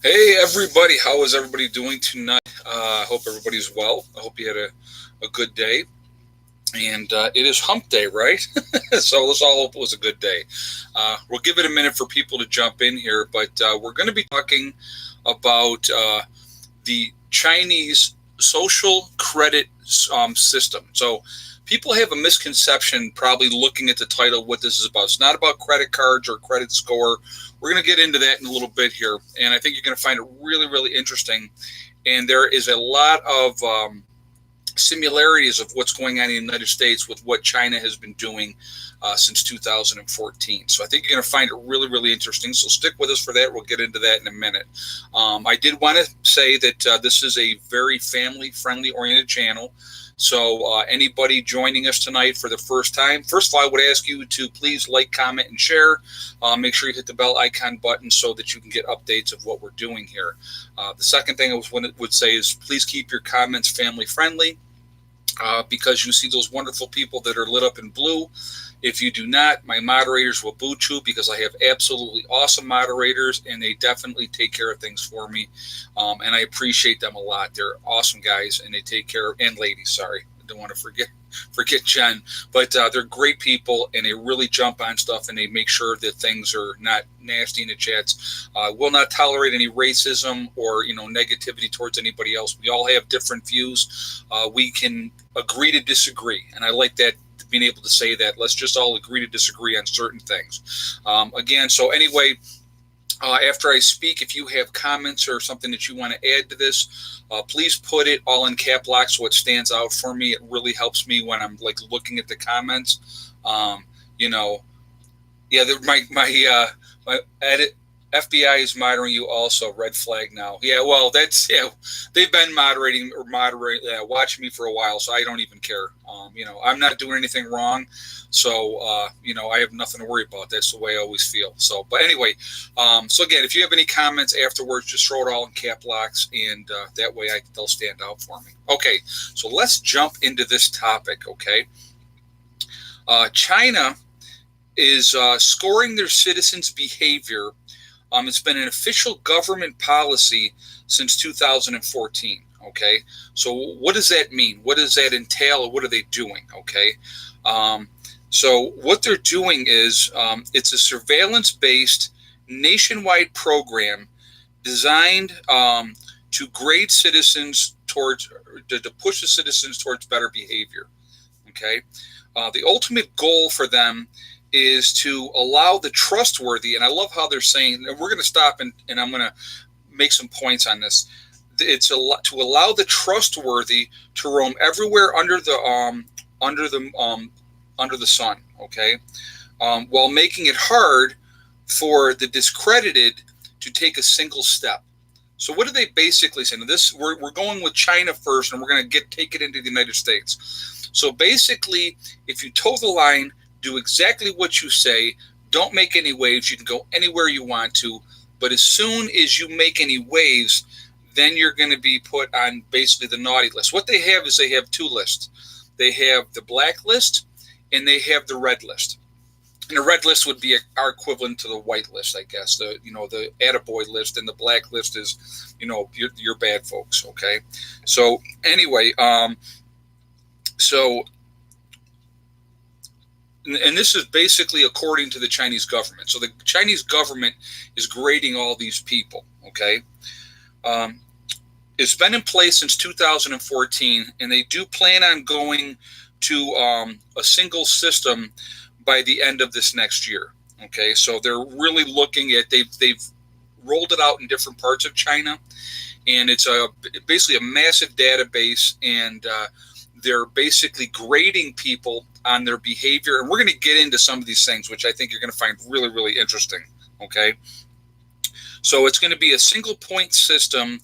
Hey everybody, how is everybody doing tonight? I hope everybody's well. I hope you had a good day. And it is hump day, right? So let's all hope it was a good day. We'll give it a minute for people to jump in here, but we're going to be talking about the Chinese social credit system. So people have a misconception probably looking at the title what this is about. It's not about credit cards or credit score. We're going to get into that in a little bit here, and I think you're going to find it really, really interesting. And there is a lot of similarities of what's going on in the United States with what China has been doing since 2014. So I think you're going to find it really, really interesting. So stick with us for that. We'll get into that in a minute. I did want to say that this is a very family-friendly oriented channel. So anybody joining us tonight for the first time, first of all, I would ask you to please like, comment, and share. Make sure you hit the bell icon button so that you can get updates of what we're doing here. The second thing I would say is please keep your comments family friendly. Because you see those wonderful people that are lit up in blue. If you do not, my moderators will boot you because I have absolutely awesome moderators and they definitely take care of things for me. And I appreciate them a lot. They're awesome guys and they take care of, and ladies, sorry. I don't want to forget Jen, but they're great people and they really jump on stuff and they make sure that things are not nasty in the chats. Will not tolerate any racism or negativity towards anybody else. We all have different views. We can agree to disagree, and I like that, being able to say that. Let's just all agree to disagree on certain things. Again, so anyway. After I speak, if you have comments or something that you want to add to this, please put it all in cap lock so it stands out for me. It really helps me when I'm like looking at the comments. You know, yeah, my edit FBI is monitoring you also. Red flag now. Yeah, well, they've been watching me for a while, so I don't even care. I'm not doing anything wrong, so I have nothing to worry about. That's the way I always feel. So, but anyway, so again, if you have any comments afterwards, just throw it all in cap locks, and that way they'll stand out for me. Okay, so let's jump into this topic. Okay, China is scoring their citizens' behavior. It's been an official government policy since 2014. Okay, so what does that mean? What does that entail? Or what are they doing? Okay, so what they're doing is it's a surveillance-based nationwide program designed to grade citizens towards to push the citizens towards better behavior. Okay, the ultimate goal for them is to allow the trustworthy, and I love how they're saying, and we're going to stop and I'm going to make some points on this. It's to allow the trustworthy to roam everywhere under the sun, okay, while making it hard for the discredited to take a single step. So what are they basically saying? This we're going with China first, and we're going to take it into the United States. So basically, if you toe the line, do exactly what you say, don't make any waves, you can go anywhere you want to, but as soon as you make any waves, then you're going to be put on basically the naughty list. What they have is they have two lists. They have the black list and they have the red list. And the red list would be our equivalent to the white list, I guess. The attaboy list, and the black list is, your bad folks. Okay. So anyway, and this is basically according to the Chinese government. So the Chinese government is grading all these people. Okay. It's been in place since 2014, and they do plan on going to a single system by the end of this next year. Okay, so they're really looking at they've rolled it out in different parts of China, and it's basically a massive database, and they're basically grading people on their behavior. And we're going to get into some of these things, which I think you're going to find really, really interesting. Okay, so it's going to be a single point system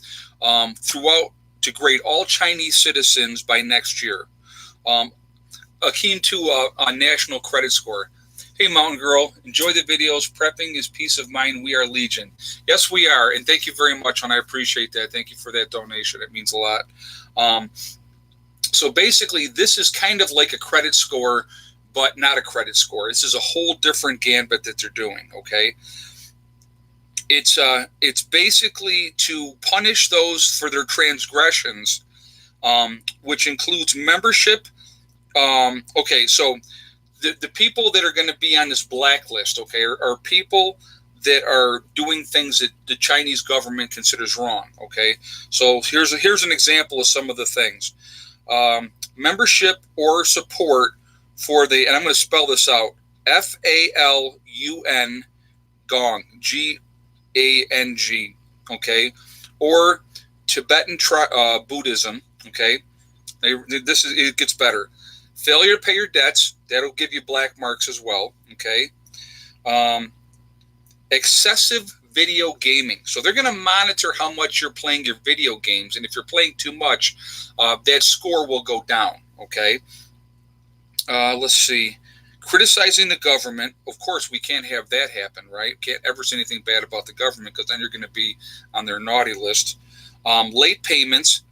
throughout to grade all Chinese citizens by next year, akin to a national credit score. Hey, Mountain Girl, enjoy the videos. Prepping is peace of mind. We are Legion. Yes, we are, and thank you very much, and I appreciate that. Thank you for that donation. It means a lot. So basically, this is kind of like a credit score, but not a credit score. This is a whole different gambit that they're doing, okay? It's basically to punish those for their transgressions, which includes membership. Okay, so the people that are going to be on this blacklist, okay, are people that are doing things that the Chinese government considers wrong. Okay, so here's an example of some of the things: membership or support for and I'm going to spell this out: FALUN Gong, GANG, okay, or Tibetan Buddhism, okay. It gets better. Failure to pay your debts, that'll give you black marks as well, okay. Excessive video gaming, so they're going to monitor how much you're playing your video games, and if you're playing too much, that score will go down, okay. Let's see. Criticizing the government, of course, we can't have that happen, right? Can't ever say anything bad about the government, because then you're going to be on their naughty list. Late payments.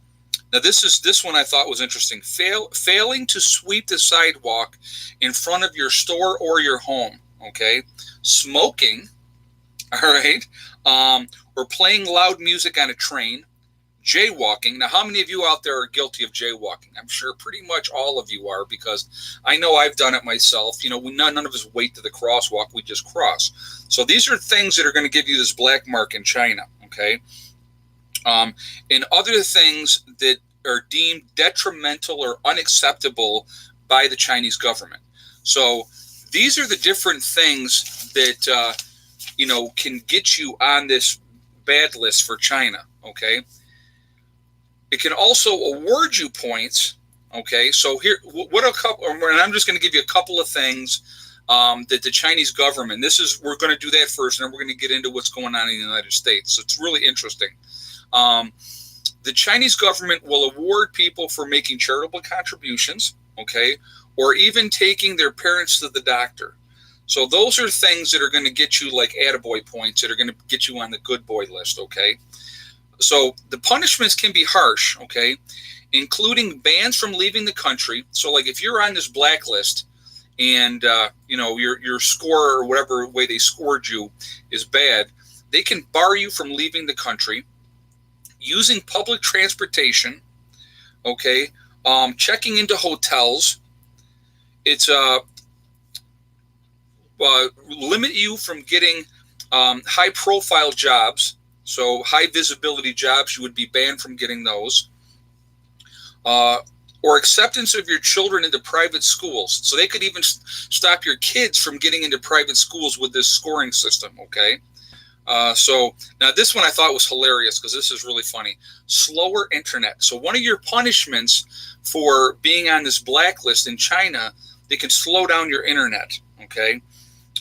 Now, this one I thought was interesting. Failing to sweep the sidewalk in front of your store or your home. Okay, smoking. All right, or playing loud music on a train. Jaywalking. Now, how many of you out there are guilty of jaywalking? I'm sure pretty much all of you are, because I know I've done it myself. You know, none of us wait to the crosswalk. We just cross. So these are things that are going to give you this black mark in China, okay? And other things that are deemed detrimental or unacceptable by the Chinese government. So these are the different things that, can get you on this bad list for China, okay? It can also award you points, okay? So here, and I'm just going to give you a couple of things that the Chinese government, we're going to do that first, and then we're going to get into what's going on in the United States. So it's really interesting. The Chinese government will award people for making charitable contributions, okay, or even taking their parents to the doctor. So those are things that are going to get you like attaboy points, that are going to get you on the good boy list, okay? So the punishments can be harsh, okay, including bans from leaving the country. So like if you're on this blacklist and, your score or whatever way they scored you is bad, they can bar you from leaving the country, using public transportation, okay, checking into hotels. It's limit you from getting high-profile jobs. So high visibility jobs, you would be banned from getting those. Or acceptance of your children into private schools. So they could even stop your kids from getting into private schools with this scoring system, okay? So now this one I thought was hilarious, because this is really funny. Slower internet. So one of your punishments for being on this blacklist in China, they can slow down your internet, okay?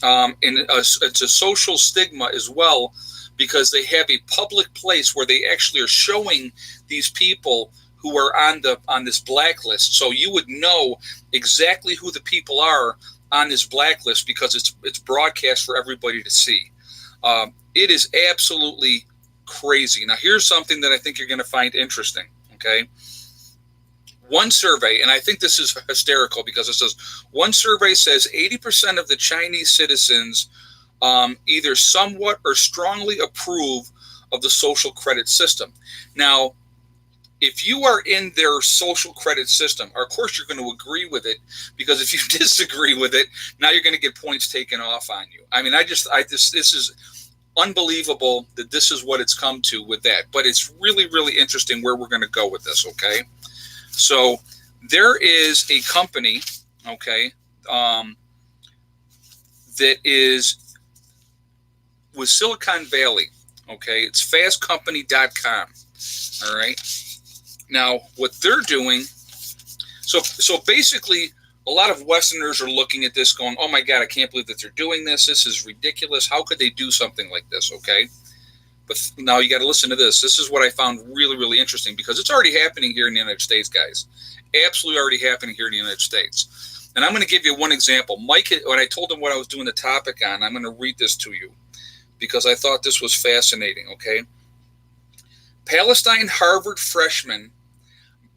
And it's a social stigma as well, because they have a public place where they actually are showing these people who are on this blacklist. So you would know exactly who the people are on this blacklist, because it's broadcast for everybody to see. It is absolutely crazy. Now, here's something that I think you're going to find interesting, okay? One survey, and I think this is hysterical, because it says, one survey says 80% of the Chinese citizens either somewhat or strongly approve of the social credit system. Now, if you are in their social credit system, of course you're going to agree with it, because if you disagree with it, now you're going to get points taken off on you. I mean, this is unbelievable that this is what it's come to with that. But it's really, really interesting where we're going to go with this, okay? So there is a company, okay, that is with Silicon Valley, okay? It's fastcompany.com, all right? Now, what they're doing, so basically, a lot of Westerners are looking at this going, oh my God, I can't believe that they're doing this. This is ridiculous. How could they do something like this, okay? But now you got to listen to this. This is what I found really, really interesting, because it's already happening here in the United States, guys. Absolutely already happening here in the United States. And I'm going to give you one example. Mike, when I told him what I was doing the topic on, I'm going to read this to you, because I thought this was fascinating, okay? Palestine Harvard freshman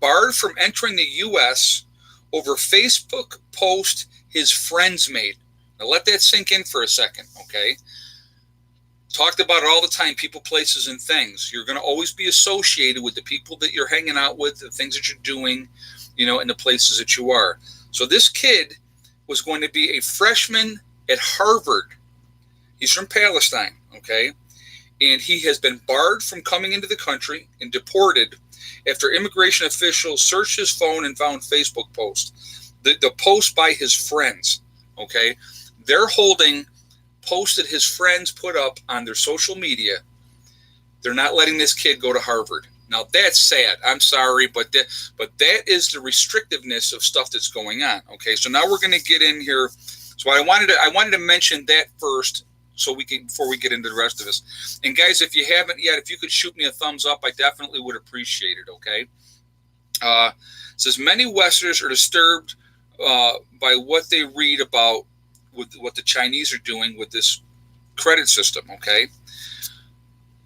barred from entering the U.S. over Facebook post his friends made. Now let that sink in for a second, okay? Talked about it all the time, people, places, and things. You're going to always be associated with the people that you're hanging out with, the things that you're doing, and the places that you are. So this kid was going to be a freshman at Harvard. He's from Palestine, okay? And he has been barred from coming into the country and deported after immigration officials searched his phone and found Facebook posts. The post by his friends, okay? They're holding posts that his friends put up on their social media. They're not letting this kid go to Harvard. Now, that's sad. I'm sorry, but that is the restrictiveness of stuff that's going on, okay? So now we're going to get in here. So I wanted to mention that first, so before we get into the rest of this. And guys, if you haven't yet, if you could shoot me a thumbs up, I definitely would appreciate it, okay? It says many Westerners are disturbed by what they read about with what the Chinese are doing with this credit system, okay?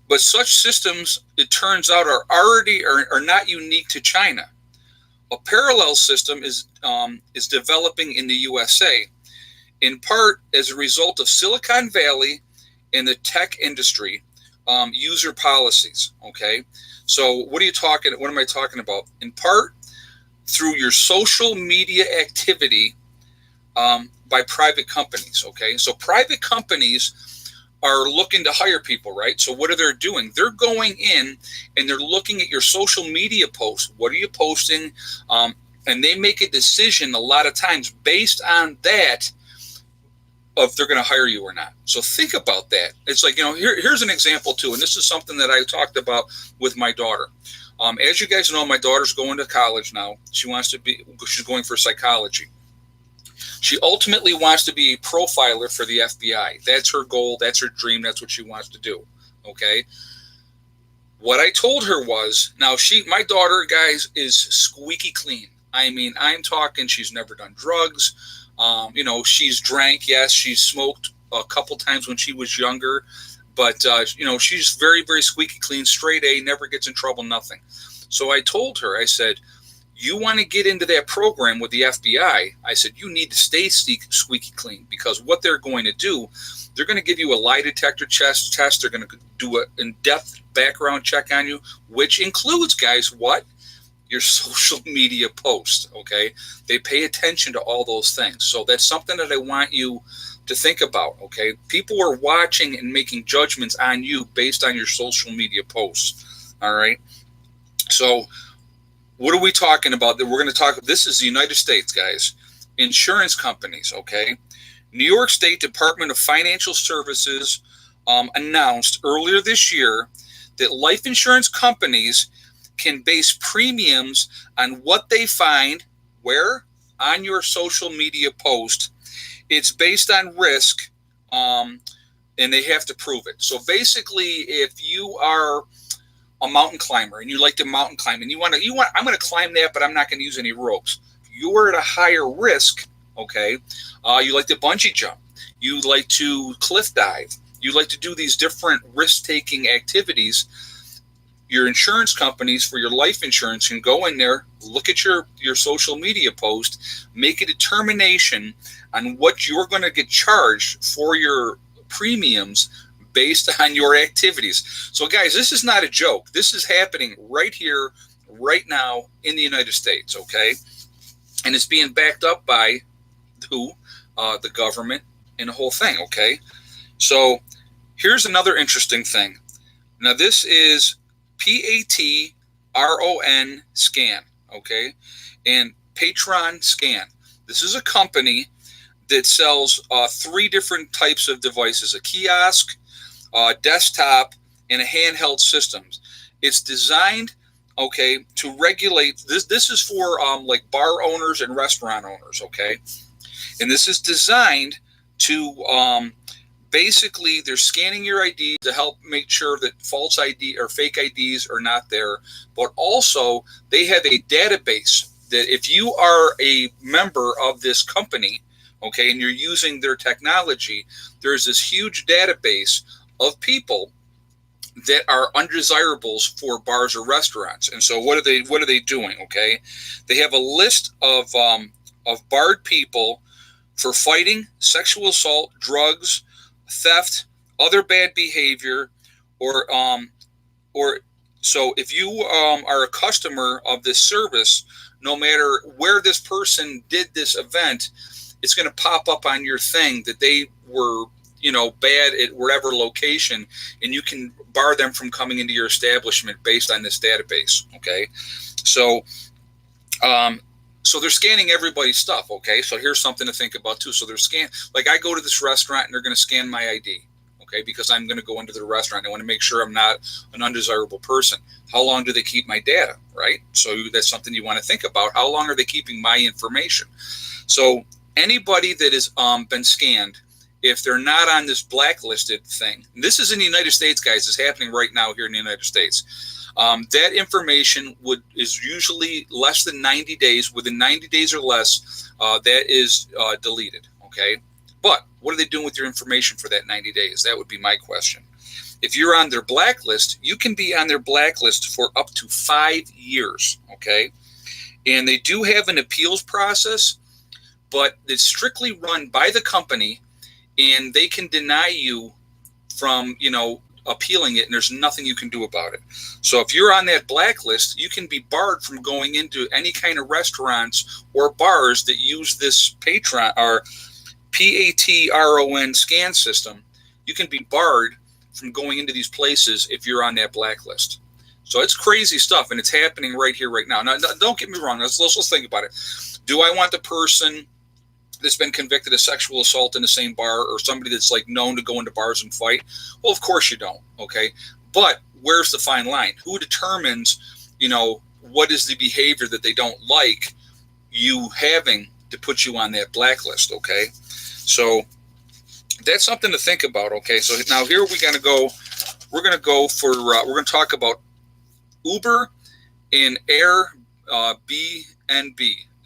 But such systems, it turns out, are not unique to China. A parallel system is developing in the U.S.A., in part as a result of Silicon Valley and the tech industry user policies, okay? So what am I talking about? In part through your social media activity by private companies, okay? So private companies are looking to hire people, right? So what are they doing? They're going in and they're looking at your social media posts. What are you posting? And they make a decision a lot of times based on that if they're going to hire you or not. So think about that. It's like, here's an example too, and this is something that I talked about with my daughter. As you guys know, my daughter's going to college now. She's going for psychology. She ultimately wants to be a profiler for the FBI. That's her goal. That's her dream. That's what she wants to do. Okay. What I told her was, my daughter, guys, is squeaky clean. I mean, I'm talking, she's never done drugs. She's drank. Yes, she's smoked a couple times when she was younger, but she's very, very squeaky clean, straight A, never gets in trouble, nothing. So I told her, I said, you want to get into that program with the FBI, I said, you need to stay squeaky clean, because what they're going to do, they're going to give you a lie detector test. They're going to do an in-depth background check on you, which includes, guys, what? Your social media posts, okay? They pay attention to all those things. So that's something that I want you to think about, okay? People are watching and making judgments on you based on your social media posts, all right? So what are we talking about? That we're going to talk. This is the United States, guys. Insurance companies, okay? New York State Department of Financial Services announced earlier this year that life insurance companies can base premiums on what they find where on your social media post. It's based on risk, and they have to prove it. So basically, if you are a mountain climber and you like to mountain climb and I'm going to climb that, but I'm not going to use any ropes. You are at a higher risk, okay? You like to bungee jump. You like to cliff dive. You like to do these different risk-taking activities. Your insurance companies for your life insurance can go in there, look at your social media post, make a determination on what you're going to get charged for your premiums based on your activities. So guys, this is not a joke. This is happening right here, right now in the United States, okay? And it's being backed up by who? The government and the whole thing, okay? So here's another interesting thing. Now this is Patron Scan, okay? And Patron Scan. This is a company that sells 3 different types of devices: a kiosk, desktop, and a handheld systems. It's designed, okay, to regulate this. This is for like bar owners and restaurant owners, okay? And this is designed to basically, they're scanning your ID to help make sure that false ID or fake IDs are not there. But also, they have a database that if you are a member of this company, okay, and you're using their technology, there's this huge database of people that are undesirables for bars or restaurants. And so what are they doing? Okay, they have a list of barred people for fighting, sexual assault, drugs, theft, other bad behavior, or or so if you are a customer of this service, no matter where this person did this event, it's going to pop up on your thing that they were, bad at whatever location, and you can bar them from coming into your establishment based on this database. Okay, so um, so they're scanning everybody's stuff. Okay, so here's something to think about too. So they're like I go to this restaurant and they're going to scan my ID. Okay, because I'm going to go into the restaurant. I want to make sure I'm not an undesirable person. How long do they keep my data, right? So that's something you want to think about. How long are they keeping my information? So anybody that has been scanned, if they're not on this blacklisted thing, this is in the United States, guys. It's happening right now here in the United States. That information is usually less than 90 days. Within 90 days or less, that is deleted. Okay. But what are they doing with your information for that 90 days? That would be my question. If you're on their blacklist, you can be on their blacklist for up to 5 years, okay? And they do have an appeals process, but it's strictly run by the company, and they can deny you from, appealing it, and there's nothing you can do about it. So if you're on that blacklist, you can be barred from going into any kind of restaurants or bars that use this PATRON scan system. You can be barred from going into these places if you're on that blacklist. So it's crazy stuff, and it's happening right here, right now. Now, don't get me wrong. Let's think about it. Do I want the person that's been convicted of sexual assault in the same bar, or somebody that's like known to go into bars and fight? Well, of course you don't. Okay, but where's the fine line? Who determines, what is the behavior that they don't like you having to put you on that blacklist? Okay, so that's something to think about. Okay, so now here we're going to talk about Uber and Airbnb.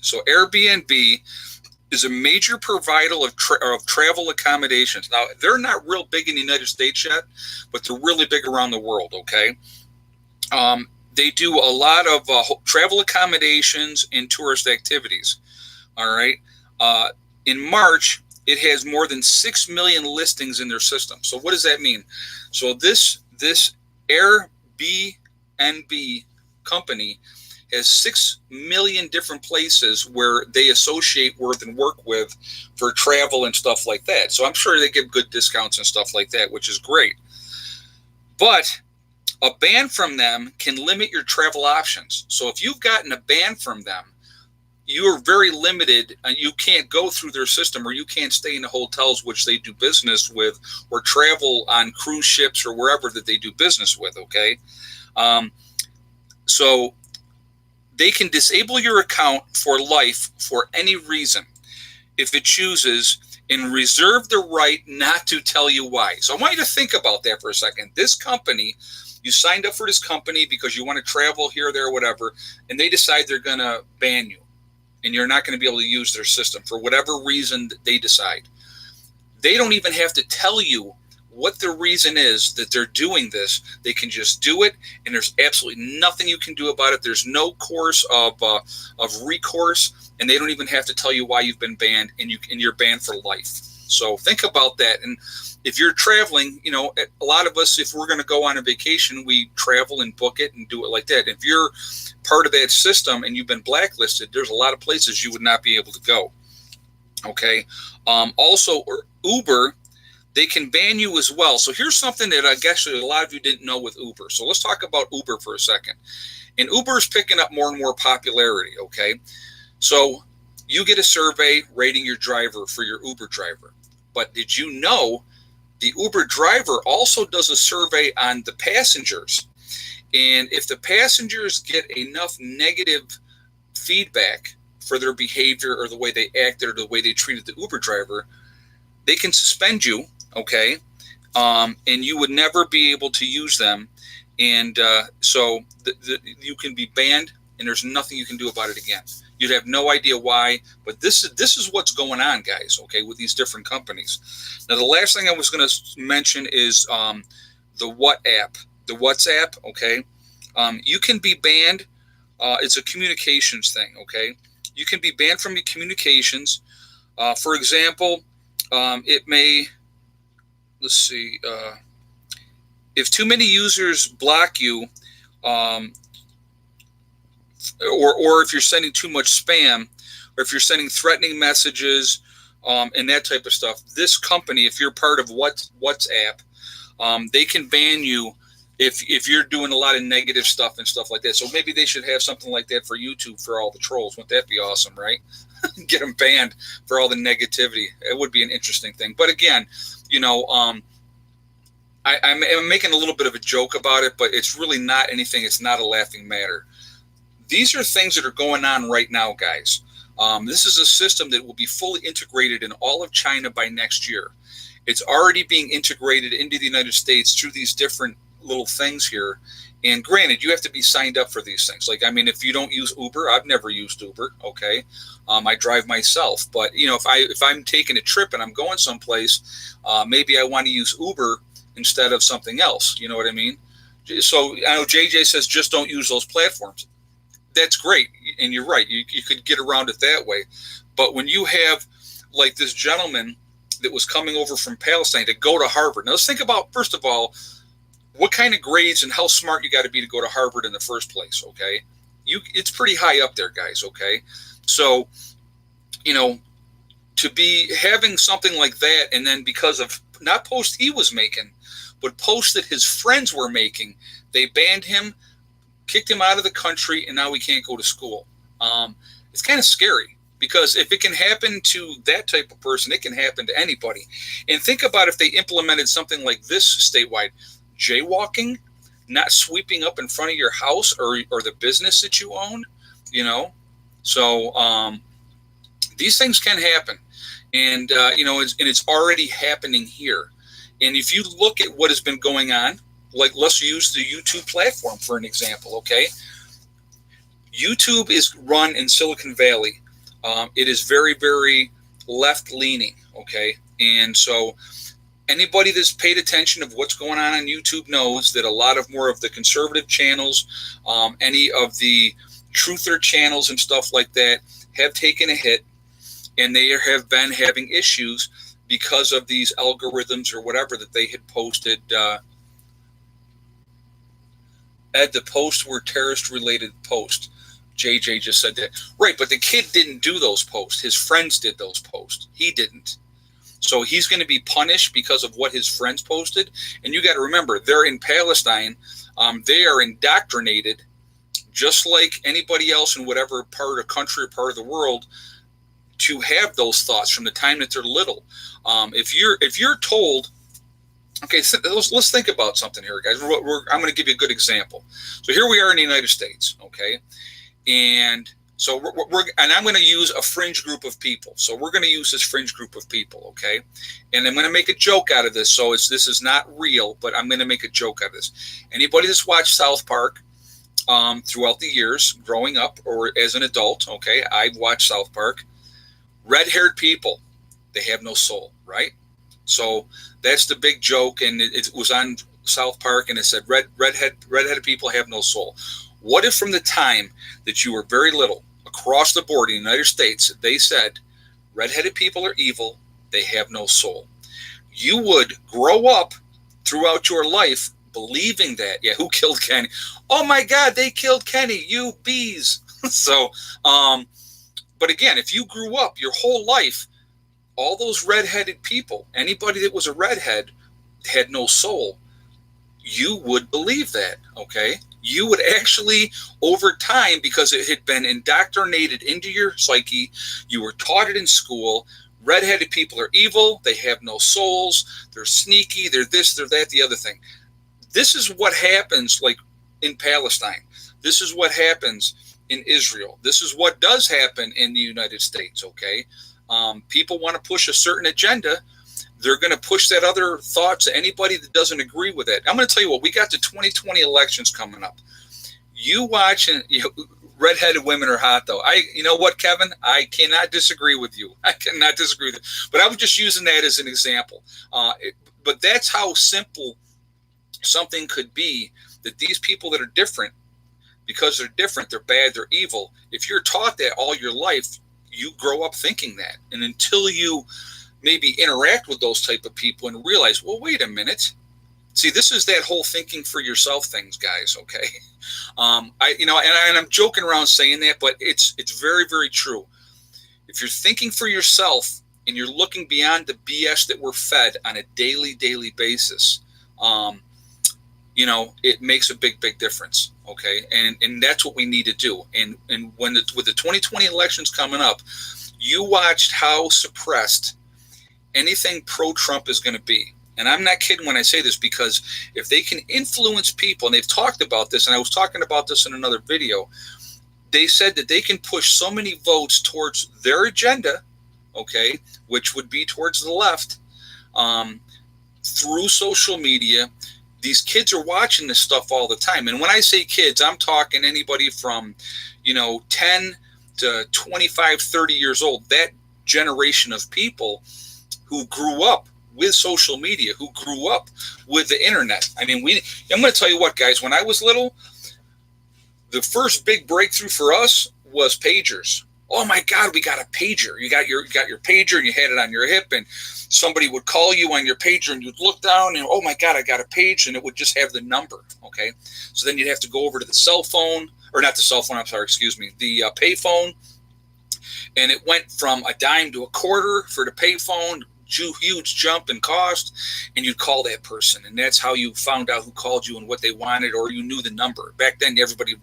So Airbnb is a major provider of travel accommodations. Now, they're not real big in the United States yet, but they're really big around the world, okay? They do a lot of travel accommodations and tourist activities, all right? In March, it has more than 6 million listings in their system. So what does that mean? So this Airbnb company has 6 million different places where they associate with and work with for travel and stuff like that. So I'm sure they give good discounts and stuff like that, which is great. But a ban from them can limit your travel options. So if you've gotten a ban from them, you are very limited, and you can't go through their system, or you can't stay in the hotels which they do business with, or travel on cruise ships or wherever that they do business with, okay? So they can disable your account for life for any reason if it chooses, and reserve the right not to tell you why. So I want you to think about that for a second. This company, you signed up for this company because you want to travel here, there, whatever, and they decide they're going to ban you, and you're not going to be able to use their system for whatever reason that they decide. They don't even have to tell you what the reason is that they're doing this. They can just do it, and there's absolutely nothing you can do about it. There's no course of recourse, and they don't even have to tell you why you've been banned, and you're banned for life. So think about that. And if you're traveling, a lot of us, if we're going to go on a vacation, we travel and book it and do it like that. If you're part of that system and you've been blacklisted, there's a lot of places you would not be able to go. Okay. Also, Uber, they can ban you as well. So here's something that I guess a lot of you didn't know with Uber. So let's talk about Uber for a second. And Uber is picking up more and more popularity, okay? So you get a survey rating your driver for your Uber driver. But did you know the Uber driver also does a survey on the passengers? And if the passengers get enough negative feedback for their behavior or the way they acted or the way they treated the Uber driver, they can suspend you, okay? And you would never be able to use them. And so you can be banned, and there's nothing you can do about it again. You'd have no idea why, but this is what's going on, guys, okay, with these different companies. Now, the last thing I was going to mention is the WhatsApp, okay? You can be banned. It's a communications thing, okay? You can be banned from your communications. For example, it may let's see. If too many users block you, um, or if you're sending too much spam, or if you're sending threatening messages, and that type of stuff, this company, if you're part of WhatsApp, they can ban you if you're doing a lot of negative stuff and stuff like that. So maybe they should have something like that for YouTube for all the trolls. Wouldn't that be awesome, right? Get them banned for all the negativity. It would be an interesting thing. But again, you know, I'm making a little bit of a joke about it, but it's really not anything. It's not a laughing matter. These are things that are going on right now, guys. This is a system that will be fully integrated in all of China by next year. It's already being integrated into the United States through these different little things here. And granted, you have to be signed up for these things. Like, I mean, if you don't use Uber, I've never used Uber. Okay, I drive myself. But you know, if I'm taking a trip and I'm going someplace, maybe I want to use Uber instead of something else. You know what I mean? So I know JJ says just don't use those platforms. That's great, and you're right. You could get around it that way. But when you have like this gentleman that was coming over from Palestine to go to Harvard. Now let's think about, first of all, what kind of grades and how smart you got to be to go to Harvard in the first place, okay? It's pretty high up there, guys, okay? So, you know, to be having something like that, and then because of not posts he was making, but posts that his friends were making, they banned him, kicked him out of the country, and now he can't go to school. It's kind of scary, because if it can happen to that type of person, it can happen to anybody. And think about if they implemented something like this statewide. Jaywalking, not sweeping up in front of your house or the business that you own, you know. So these things can happen, and you know, and it's already happening here. And if you look at what has been going on, like let's use the YouTube platform for an example, okay? YouTube is run in Silicon Valley. It is very, very left-leaning, okay? And so anybody that's paid attention of what's going on YouTube knows that a lot of more of the conservative channels, any of the truther channels and stuff like that have taken a hit, and they have been having issues because of these algorithms or whatever that they had posted. Ed, the posts were terrorist-related posts. JJ just said that. Right, but the kid didn't do those posts. His friends did those posts. He didn't. So he's going to be punished because of what his friends posted. And you got to remember, they're in Palestine. They are indoctrinated, just like anybody else in whatever part of the country or part of the world, to have those thoughts from the time that they're little. If you're told, okay, so let's think about something here, guys. I'm going to give you a good example. So here we are in the United States, okay, and so and I'm going to use a fringe group of people. So we're going to use this fringe group of people, okay? And I'm going to make a joke out of this. So this is not real, but I'm going to make a joke out of this. Anybody that's watched South Park throughout the years, growing up or as an adult, okay, I've watched South Park. Red-haired people, they have no soul, right? So that's the big joke, and it was on South Park, and it said redheaded people have no soul. What if from the time that you were very little, across the board in the United States, they said, redheaded people are evil, they have no soul? You would grow up throughout your life believing that. Yeah, who killed Kenny? Oh my God, they killed Kenny, you bees. So, but again, if you grew up your whole life, all those redheaded people, anybody that was a redhead had no soul, you would believe that, okay? You would actually, over time, because it had been indoctrinated into your psyche, you were taught it in school, redheaded people are evil, they have no souls, they're sneaky, they're this, they're that, the other thing. This is what happens, like, in Palestine. This is what happens in Israel. This is what does happen in the United States, okay? People want to push a certain agenda. They're going to push that other thought to anybody that doesn't agree with it. I'm going to tell you what, we got the 2020 elections coming up. You watch, and redheaded women are hot, though. You know what, Kevin? I cannot disagree with you. I cannot disagree with it. But I was just using that as an example. But that's how simple something could be, that these people that are different, because they're different, they're bad, they're evil. If you're taught that all your life, you grow up thinking that. And until you maybe interact with those type of people and realize, well, wait a minute. See, this is that whole thinking for yourself things, guys. Okay. And I'm joking around saying that, but it's very, very true. If you're thinking for yourself and you're looking beyond the BS that we're fed on a daily basis, it makes a big difference. Okay. And that's what we need to do. And with the 2020 elections coming up, you watched how suppressed anything pro-Trump is going to be. And I'm not kidding when I say this, because if they can influence people, and they've talked about this, and I was talking about this in another video, they said that they can push so many votes towards their agenda, okay, which would be towards the left, through social media. These kids are watching this stuff all the time. And when I say kids, I'm talking anybody from, 10 to 25, 30 years old, that generation of people who grew up with social media, who grew up with the internet. I mean, I'm going to tell you what, guys, when I was little, the first big breakthrough for us was pagers. Oh my God, we got a pager. You got your pager and you had it on your hip, and somebody would call you on your pager and you'd look down and, oh my God, I got a page, and it would just have the number. Okay. So then you'd have to go over to the cell phone, or not the cell phone, I'm sorry, excuse me, the pay phone. And it went from a dime to a quarter for the pay phone. Huge jump in cost, and you'd call that person, and that's how you found out who called you and what they wanted, or you knew the number. Back then, everybody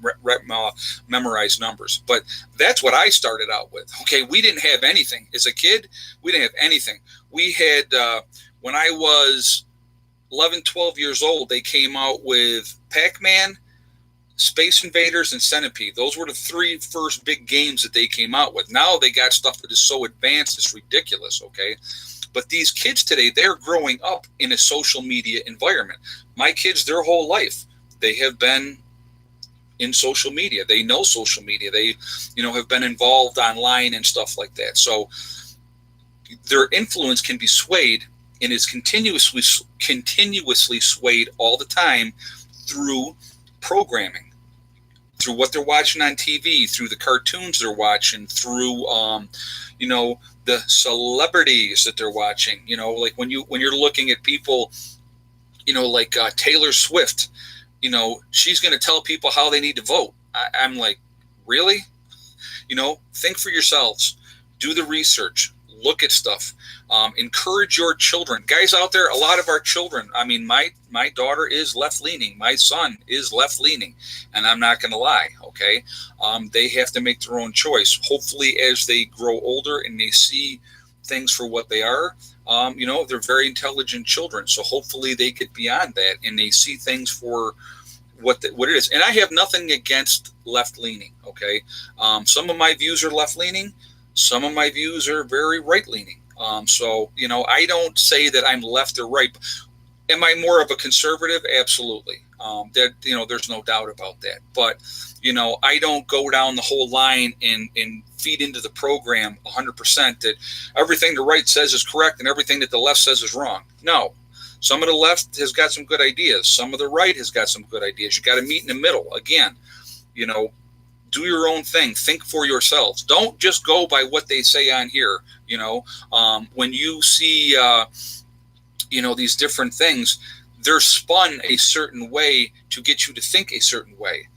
memorized numbers, but that's what I started out with. Okay, we didn't have anything as a kid. We didn't have anything. We had when I was 11, 12 years old, they came out with Pac-Man, Space Invaders, and Centipede. Those were the three first big games that they came out with. Now they got stuff that is so advanced, it's ridiculous. Okay. But these kids today, they're growing up in a social media environment. My kids, their whole life, they have been in social media. They know social media. They, have been involved online and stuff like that. So their influence can be swayed, and is continuously swayed all the time through programming, through what they're watching on TV, through the cartoons they're watching, through, the celebrities that they're watching. Like when you're looking at people, like Taylor Swift, she's going to tell people how they need to vote. I'm like, really? Think for yourselves, do the research, look at stuff, encourage your children. Guys out there, a lot of our children, I mean, my daughter is left-leaning, my son is left-leaning, and I'm not going to lie, okay? They have to make their own choice. Hopefully, as they grow older and they see things for what they are, they're very intelligent children, so hopefully they get beyond that and they see things for what it is. And I have nothing against left-leaning, okay? Some of my views are left-leaning, some of my views are very right-leaning. So I don't say that I'm left or right. Am I more of a conservative? Absolutely. There's no doubt about that. But, I don't go down the whole line and feed into the program 100% that everything the right says is correct and everything that the left says is wrong. No. Some of the left has got some good ideas. Some of the right has got some good ideas. You got to meet in the middle. Again, do your own thing. Think for yourselves. Don't just go by what they say on here. When you see, these different things, they're spun a certain way to get you to think a certain way.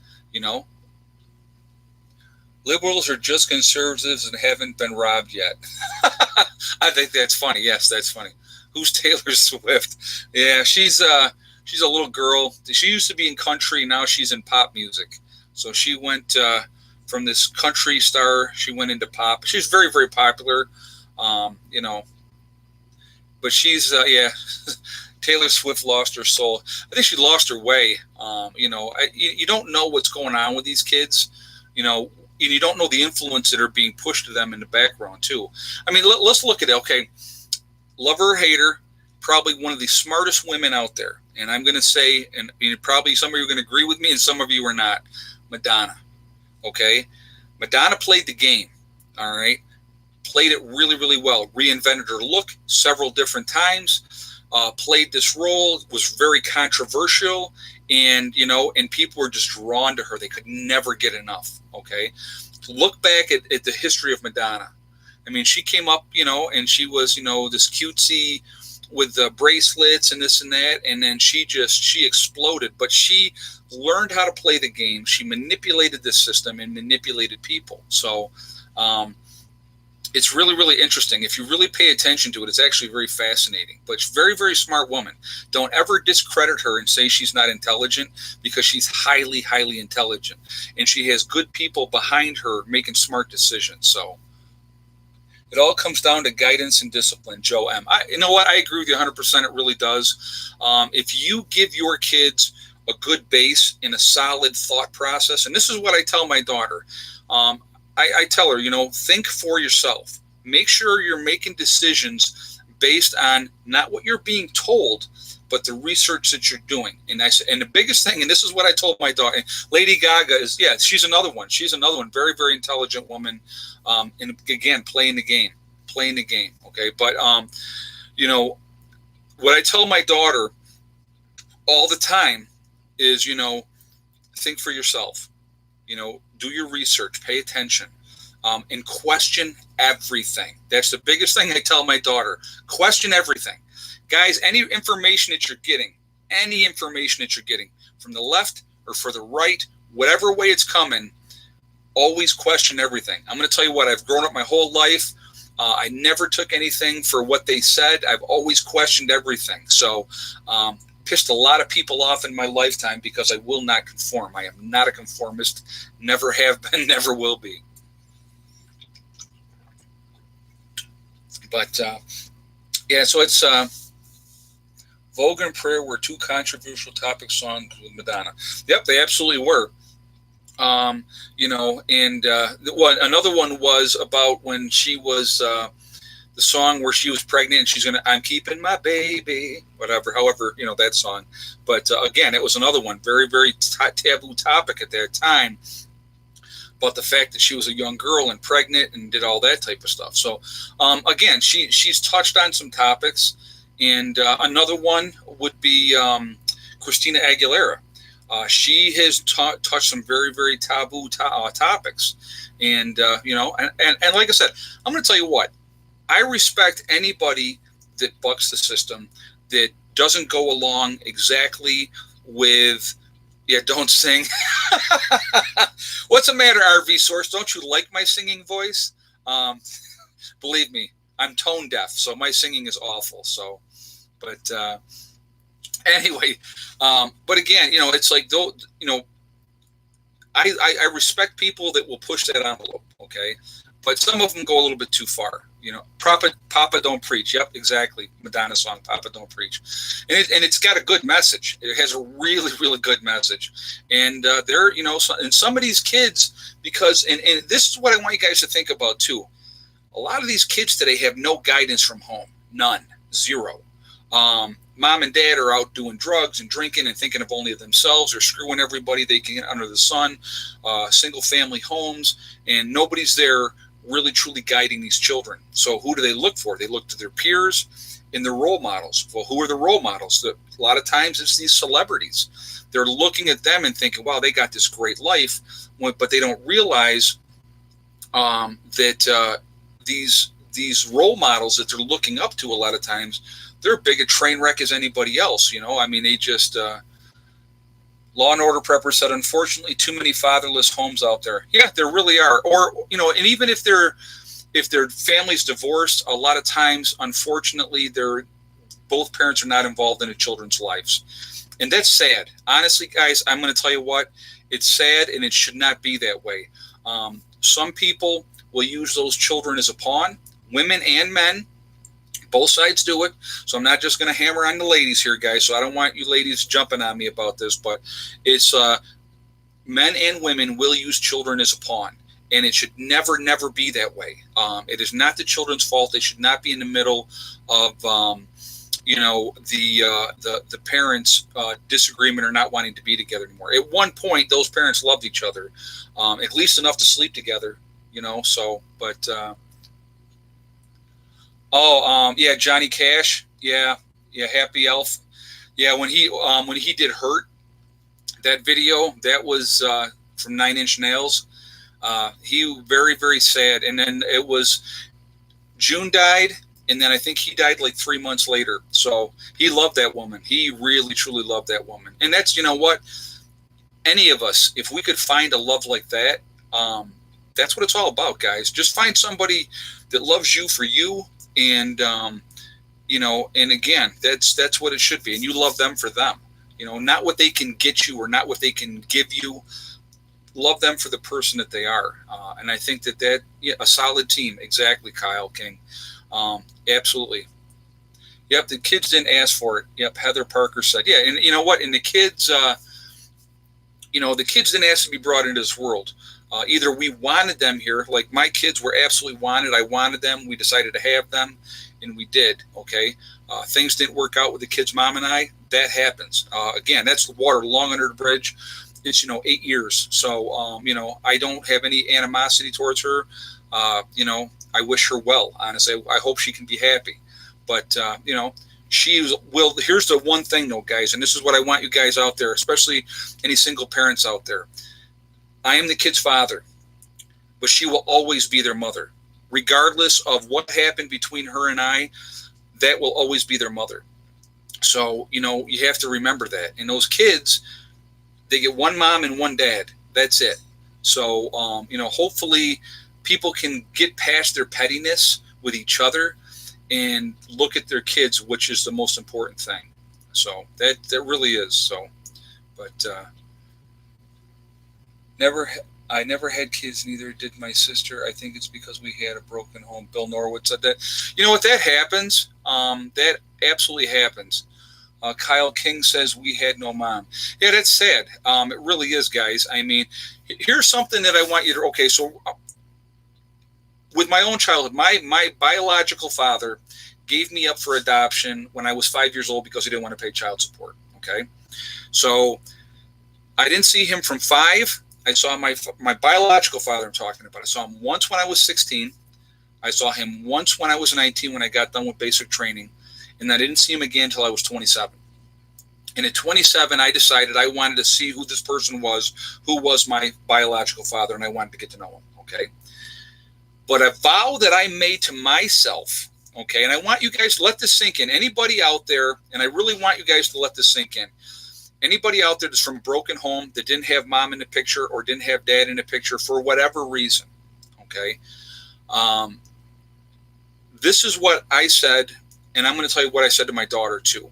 Liberals are just conservatives and haven't been robbed yet. I think that's funny. Yes, that's funny. Who's Taylor Swift? Yeah, she's a little girl. She used to be in country. Now she's in pop music. So she went from this country star, she went into pop. She's very, very popular, but she's, Taylor Swift lost her soul. I think she lost her way. You don't know what's going on with these kids, and you don't know the influence that are being pushed to them in the background too. I mean, let's look at it. Okay. Love her or hate her, probably one of the smartest women out there. And I'm going to say, and probably some of you are going to agree with me and some of you are not, Madonna. Okay? Madonna played the game. All right? Played it really, really well. Reinvented her look several different times. Played this role, was very controversial, and people were just drawn to her. They could never get enough. Okay? Look back at the history of Madonna. I mean, she came up, and she was, this cutesy with the bracelets and this and that, and then she exploded. But she learned how to play the game. She manipulated the system and manipulated people. So it's really, really interesting. If you really pay attention to it, it's actually very fascinating. But she's a very, very smart woman. Don't ever discredit her and say she's not intelligent, because she's highly, highly intelligent. And she has good people behind her making smart decisions. So it all comes down to guidance and discipline, Joe M. You know what? I agree with you 100%. It really does. If you give your kids a good base and a solid thought process, and this is what I tell my daughter, I tell her, think for yourself. Make sure you're making decisions based on not what you're being told, but the research that you're doing. And and the biggest thing, and this is what I told my daughter, Lady Gaga is, she's another one. She's another one, very, very intelligent woman. And again, playing the game. Okay. But, what I tell my daughter all the time is, think for yourself, do your research, pay attention, and question everything. That's the biggest thing I tell my daughter. Question everything. Guys, any information that you're getting from the left or for the right, whatever way it's coming, always question everything. I'm going to tell you what, I've grown up my whole life. I never took anything for what they said. I've always questioned everything. So, pissed a lot of people off in my lifetime because I will not conform. I am not a conformist. Never have been, never will be. But, so it's Vogue and Prayer were two controversial topic songs with Madonna. Yep, they absolutely were. And another one was about when she was the song where she was pregnant and I'm keeping my baby, however, that song. But again, it was another one, very, very taboo topic at that time, about the fact that she was a young girl and pregnant and did all that type of stuff. So again, she's touched on some topics, and another one would be Christina Aguilera. She has touched some very, very taboo topics, and and like I said, I'm going to tell you what, I respect anybody that bucks the system, that doesn't go along exactly with. Yeah, don't sing. What's the matter, RV Source? Don't you like my singing voice? Believe me, I'm tone deaf, so my singing is awful. So, but anyway, but again, it's like, I respect people that will push that envelope, okay? But some of them go a little bit too far. Papa Don't Preach. Yep, exactly. Madonna song, Papa Don't Preach. And it's got a good message. It has a really, really good message. And and some of these kids, because, and this is what I want you guys to think about too. A lot of these kids today have no guidance from home. None. Zero. Mom and dad are out doing drugs and drinking and thinking of only themselves, or screwing everybody they can get under the sun, single family homes, and nobody's there really truly guiding these children. So who do they look for? They look to their peers and their role models. Well, who are the role models? A lot of times it's these celebrities. They're looking at them and thinking, wow, they got this great life, but they don't realize that these role models that they're looking up to, a lot of times, they're big a train wreck as anybody else. I mean, they just Law and Order Prepper said, unfortunately, too many fatherless homes out there. Yeah, there really are. Or, and even if their family's divorced, a lot of times, unfortunately, both parents are not involved in the children's lives. And that's sad. Honestly, guys, I'm going to tell you what, it's sad, and it should not be that way. Some people will use those children as a pawn, women and men. Both sides do it. So I'm not just going to hammer on the ladies here, guys. So I don't want you ladies jumping on me about this, but it's men and women will use children as a pawn, and it should never, never be that way. It is not the children's fault. They should not be in the middle of, the parents' disagreement or not wanting to be together anymore. At one point, those parents loved each other, at least enough to sleep together, so, but, yeah, Johnny Cash. Yeah, Happy Elf. Yeah, when he did Hurt, that video, that was from 9 Inch Nails. He very, very sad. And then it was June died, and then I think he died like 3 months later. So he loved that woman. He really, truly loved that woman. And that's, you know what, any of us, if we could find a love like that, that's what it's all about, guys. Just find somebody that loves you for you, and and again, that's what it should be. And you love them for them. Not what they can get you or not what they can give you. Love them for the person that they are. And I think that yeah, a solid team. Exactly, Kyle King. Absolutely. Yep, the kids didn't ask for it. Yep, Heather Parker said. Yeah, and you know what? And the kids, the kids didn't ask to be brought into this world. Either we wanted them here, like my kids were absolutely wanted. I wanted them. We decided to have them, and we did. Okay, things didn't work out with the kids' mom and I. That happens. Again, that's the water long under the bridge. It's 8 years, so I don't have any animosity towards her. I wish her well. Honestly, I hope she can be happy. But she will. Here's the one thing, though, guys, and this is what I want you guys out there, especially any single parents out there. I am the kid's father, but she will always be their mother, regardless of what happened between her and I. That will always be their mother. So you have to remember that. And those kids, they get one mom and one dad. That's it. So hopefully people can get past their pettiness with each other and look at their kids, which is the most important thing. So that really is. So, but I never had kids, neither did my sister. I think it's because we had a broken home. Bill Norwood said that. You know what? That happens. That absolutely happens. Kyle King says we had no mom. Yeah, that's sad. It really is, guys. I mean, here's something that I want you to. Okay, so with my own childhood, my biological father gave me up for adoption when I was 5 years old because he didn't want to pay child support. Okay, so I didn't see him from 5. I saw my biological father I'm talking about. I saw him once when I was 16. I saw him once when I was 19 when I got done with basic training. And I didn't see him again until I was 27. And at 27, I decided I wanted to see who this person was, who was my biological father, and I wanted to get to know him, okay? But a vow that I made to myself, okay, and I want you guys to let this sink in. Anybody out there, and I really want you guys to let this sink in. Anybody out there that's from a broken home that didn't have mom in the picture or didn't have dad in the picture for whatever reason, okay? This is what I said. And I'm going to tell you what I said to my daughter, too.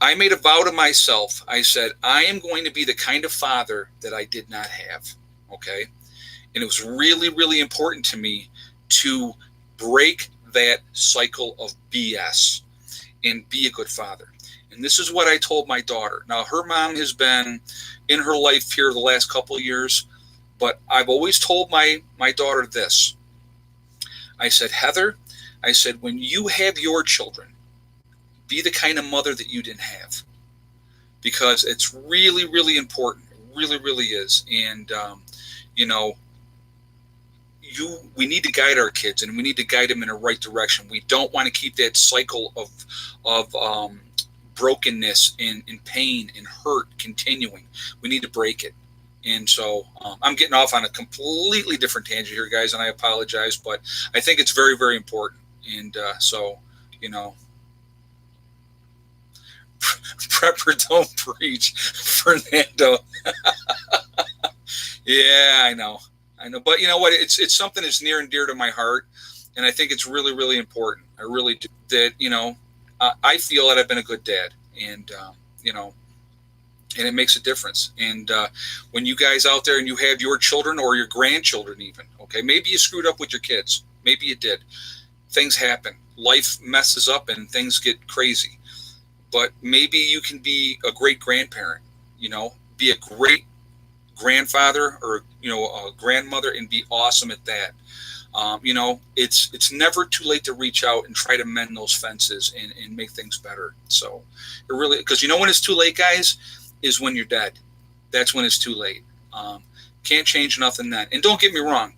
I made a vow to myself. I said, I am going to be the kind of father that I did not have. Okay. And it was really, really important to me to break that cycle of BS and be a good father. And this is what I told my daughter. Now, her mom has been in her life here the last couple of years, but I've always told my daughter this. I said, Heather, I said, when you have your children, be the kind of mother that you didn't have, because it's really, really important. It really, really is. And, we need to guide our kids, and we need to guide them in the right direction. We don't want to keep that cycle of brokenness and pain and hurt continuing. We need to break it. And so I'm getting off on a completely different tangent here, guys, and I apologize, but I think it's very, very important. And prepper don't preach, Fernando. Yeah, I know. But you know what? It's something that's near and dear to my heart, and I think it's really, really important. I really do. That I feel that I've been a good dad, and and it makes a difference. And when you guys out there and you have your children or your grandchildren, even okay, maybe you screwed up with your kids, maybe you did. Things happen. Life messes up and things get crazy. But maybe you can be a great grandparent, be a great grandfather or, a grandmother and be awesome at that. It's never too late to reach out and try to mend those fences and make things better. So it really, because when it's too late, guys, is when you're dead. That's when it's too late. Can't change nothing then. And don't get me wrong.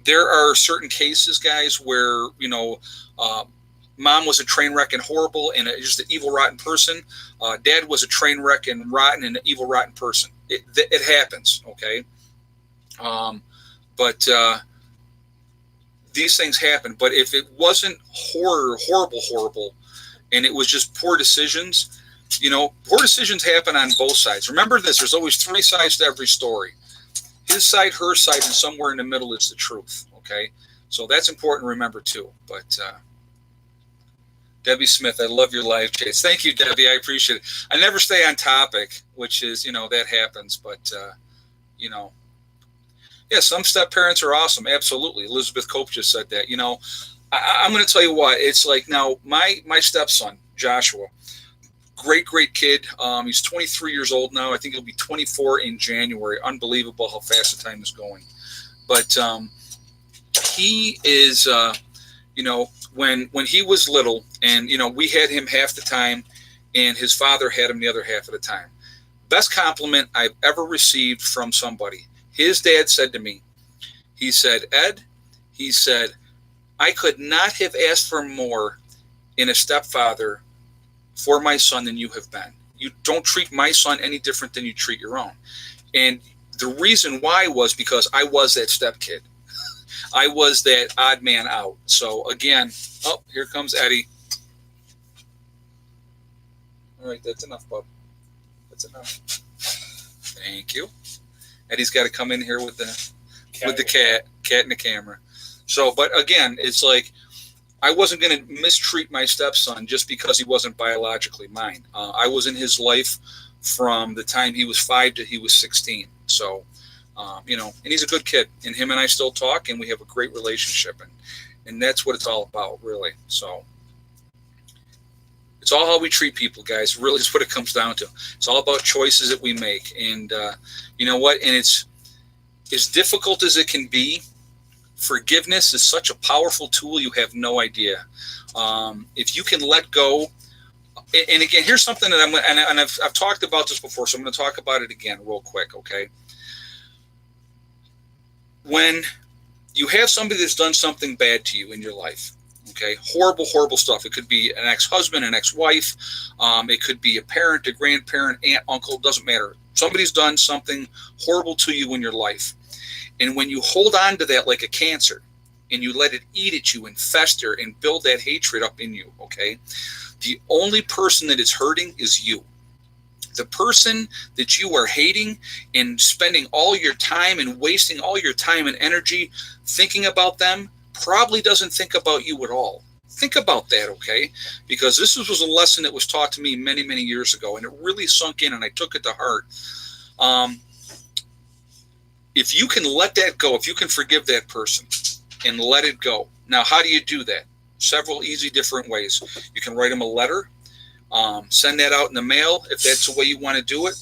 There are certain cases, guys, where, mom was a train wreck and horrible and just an evil, rotten person. Dad was a train wreck and rotten and an evil, rotten person. It happens, okay? But these things happen. But if it wasn't horrible, and it was just poor decisions, poor decisions happen on both sides. Remember this, there's always three sides to every story. His side, her side, and somewhere in the middle is the truth, okay? So that's important to remember too. But Debbie Smith, I love your live chats. Thank you, Debbie. I appreciate it. I never stay on topic, which is, that happens. But, yeah, some step parents are awesome. Absolutely. Elizabeth Cope just said that. I'm going to tell you what. It's like now my stepson, Joshua, great kid. He's 23 years old now. I think he'll be 24 in January. Unbelievable how fast the time is going. But he is, when he was little, and we had him half the time, and his father had him the other half of the time. Best compliment I've ever received from somebody. His dad said to me, he said, Ed, he said, I could not have asked for more in a stepfather for my son than you have been. You don't treat my son any different than you treat your own. And the reason why was because I was that step kid. I was that odd man out. So again, oh, here comes Eddie. All right, that's enough, bub. That's enough. Thank you. Eddie's got to come in here with the cat in the camera. So, but again, it's like I wasn't going to mistreat my stepson just because he wasn't biologically mine. I was in his life from the time he was 5 to he was 16. So, and he's a good kid, and him and I still talk, and we have a great relationship, and that's what it's all about, really. So it's all how we treat people, guys. Really is what it comes down to. It's all about choices that we make, and you know what? And it's as difficult as it can be. Forgiveness is such a powerful tool. You have no idea. If you can let go, and again, here's something that I've talked about this before, so I'm going to talk about it again real quick, okay? When you have somebody that's done something bad to you in your life, okay, horrible stuff. It could be an ex-husband, an ex-wife. It could be a parent, a grandparent, aunt, uncle, doesn't matter. Somebody's done something horrible to you in your life. And when you hold on to that like a cancer and you let it eat at you and fester and build that hatred up in you, okay, the only person that is hurting is you. The person that you are hating and spending all your time and wasting all your time and energy thinking about them probably doesn't think about you at all. Think about that, okay? Because this was a lesson that was taught to me many, many years ago, and it really sunk in, and I took it to heart. If you can let that go, if you can forgive that person and let it go. Now, how do you do that? Several easy different ways. You can write them a letter. Send that out in the mail if that's the way you want to do it.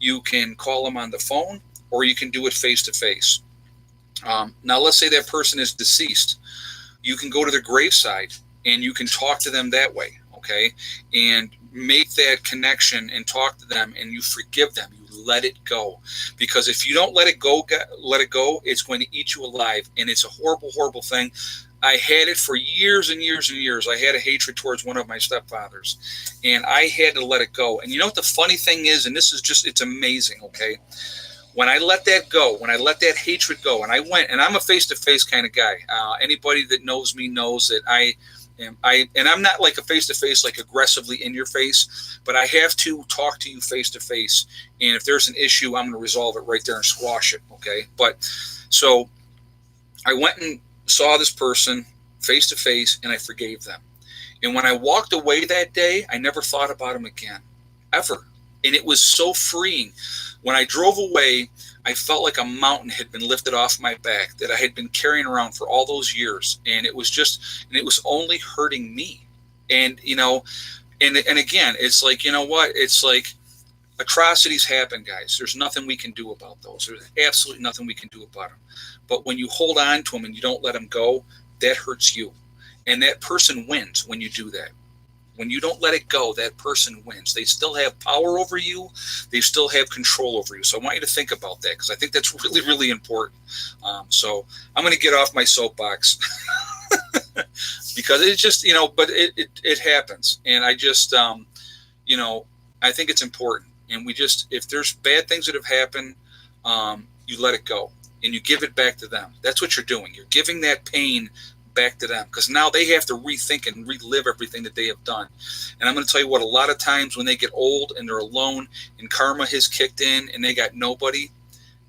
You can call them on the phone, or you can do it face to face. Now, let's say that person is deceased. You can go to their graveside and you can talk to them that way, okay? And make that connection and talk to them, and you forgive them. You let it go, because if you don't let it go, it's going to eat you alive, and it's a horrible thing. I had it for years and years and years. I had a hatred towards one of my stepfathers, and I had to let it go. And you know what the funny thing is, and this is just, it's amazing, okay? When I let that go, when I let that hatred go, and I went, and I'm a face-to-face kind of guy. Anybody that knows me knows that and I'm not like a face-to-face, like aggressively in your face, but I have to talk to you face-to-face. And if there's an issue, I'm going to resolve it right there and squash it, okay? But so I went and saw this person face to face, and I forgave them. And when I walked away that day, I never thought about him again, ever. And it was so freeing. When I drove away, I felt like a mountain had been lifted off my back that I had been carrying around for all those years. And it was only hurting me. And, and again, it's like, you know what? It's like atrocities happen, guys. There's nothing we can do about those. There's absolutely nothing we can do about them. But when you hold on to them and you don't let them go, that hurts you. And that person wins when you do that. When you don't let it go, that person wins. They still have power over you. They still have control over you. So I want you to think about that, because I think that's really, really important. So I'm going to get off my soapbox because it's just, but it happens. And I just, I think it's important. And if there's bad things that have happened, you let it go. And you give it back to them. That's what you're doing. You're giving that pain back to them, because now they have to rethink and relive everything that they have done. And I'm going to tell you what, a lot of times when they get old and they're alone and karma has kicked in and they got nobody,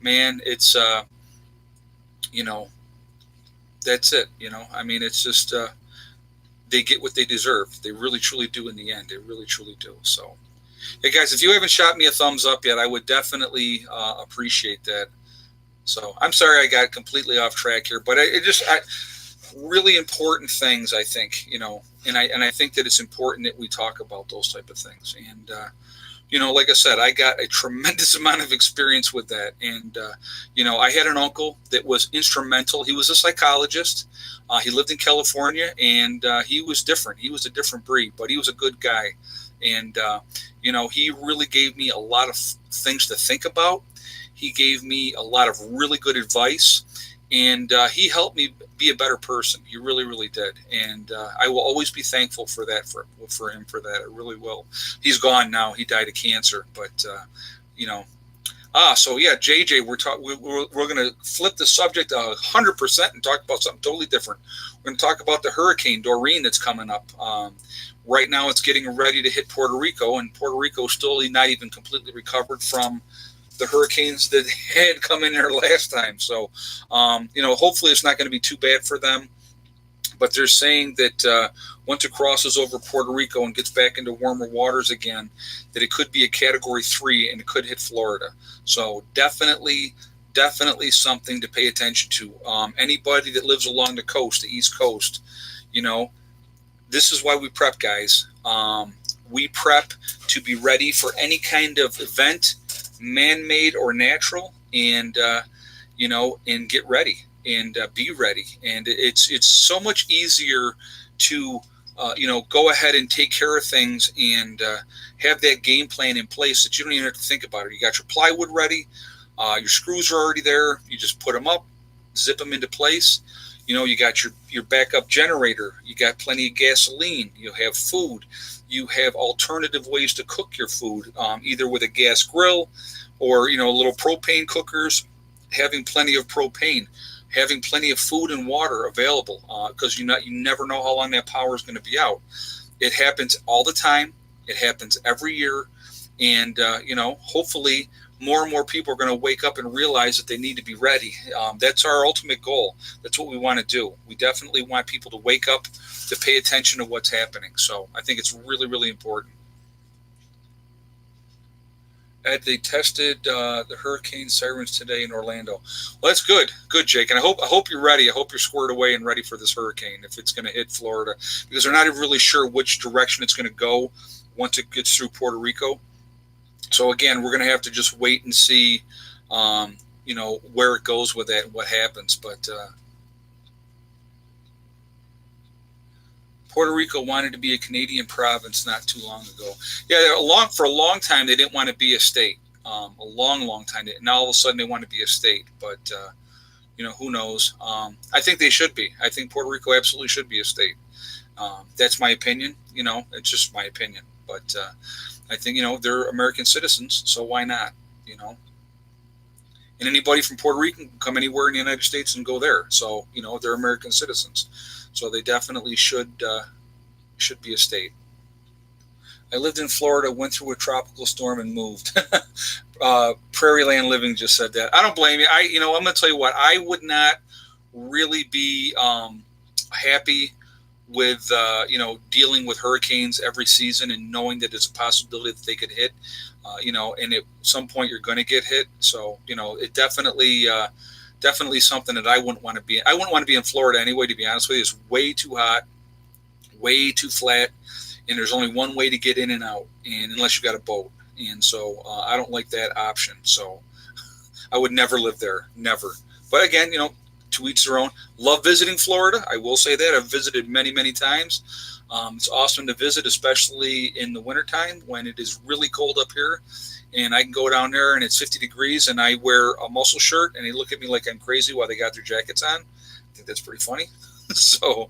man, it's, that's it. I mean, it's just, they get what they deserve. They really, truly do in the end. They really, truly do. So, hey, guys, if you haven't shot me a thumbs up yet, I would definitely appreciate that. So I'm sorry I got completely off track here, but really important things, I think, and I think that it's important that we talk about those type of things. And, like I said, I got a tremendous amount of experience with that. And, I had an uncle that was instrumental. He was a psychologist. He lived in California, and he was different. He was a different breed, but he was a good guy. And, he really gave me a lot of things to think about. He gave me a lot of really good advice, and he helped me be a better person. He really, really did. And I will always be thankful for that, for him, for that. I really will. He's gone now. He died of cancer, but, so yeah, JJ, we're going to flip the subject 100% and talk about something totally different. We're going to talk about the Hurricane Doreen that's coming up. Right now it's getting ready to hit Puerto Rico, and Puerto Rico still not even completely recovered from the hurricanes that had come in there last time. So, hopefully it's not going to be too bad for them. But they're saying that once it crosses over Puerto Rico and gets back into warmer waters again, that it could be a Category 3 and it could hit Florida. So definitely something to pay attention to. Anybody that lives along the coast, the East Coast, this is why we prep, guys. We prep to be ready for any kind of event, man-made or natural, and and get ready and be ready. And it's so much easier to go ahead and take care of things and have that game plan in place that you don't even have to think about it. You got your plywood ready, your screws are already there. You just put them up, zip them into place. You got your backup generator. You got plenty of gasoline. You have food. You have alternative ways to cook your food, either with a gas grill or, little propane cookers, having plenty of propane, having plenty of food and water available, because you never know how long that power is going to be out. It happens all the time. It happens every year. And, hopefully more and more people are going to wake up and realize that they need to be ready. That's our ultimate goal. That's what we want to do. We definitely want people to wake up, to pay attention to what's happening. So I think it's really, really important. Ed, they tested the hurricane sirens today in Orlando. Well, that's good. Good, Jake. And I hope you're ready. I hope you're squared away and ready for this hurricane if it's going to hit Florida, because they're not even really sure which direction it's going to go once it gets through Puerto Rico. So again, we're going to have to just wait and see, where it goes with that and what happens. But Puerto Rico wanted to be a Canadian province not too long ago. Yeah, for a long time they didn't want to be a state. A long time. Now all of a sudden they want to be a state. But who knows? I think they should be. I think Puerto Rico absolutely should be a state. That's my opinion. It's just my opinion. But I think, they're American citizens, so why not, And anybody from Puerto Rico can come anywhere in the United States and go there. So, they're American citizens. So they definitely should be a state. I lived in Florida, went through a tropical storm, and moved. Prairie Land Living just said that. I don't blame you. I'm going to tell you what, I would not really be happy with dealing with hurricanes every season and knowing that there's a possibility that they could hit, and at some point you're going to get hit. So it definitely something that I wouldn't want to be in. I wouldn't want to be in Florida anyway, to be honest with you. It's way too hot, way too flat, and there's only one way to get in and out, and unless you got a boat. And so I don't like that option. So I would never live there, never. But again, to each their own. Love visiting Florida. I will say that. I've visited many, many times. It's awesome to visit, especially in the wintertime when it is really cold up here. And I can go down there and it's 50 degrees and I wear a muscle shirt and they look at me like I'm crazy while they got their jackets on. I think that's pretty funny. So,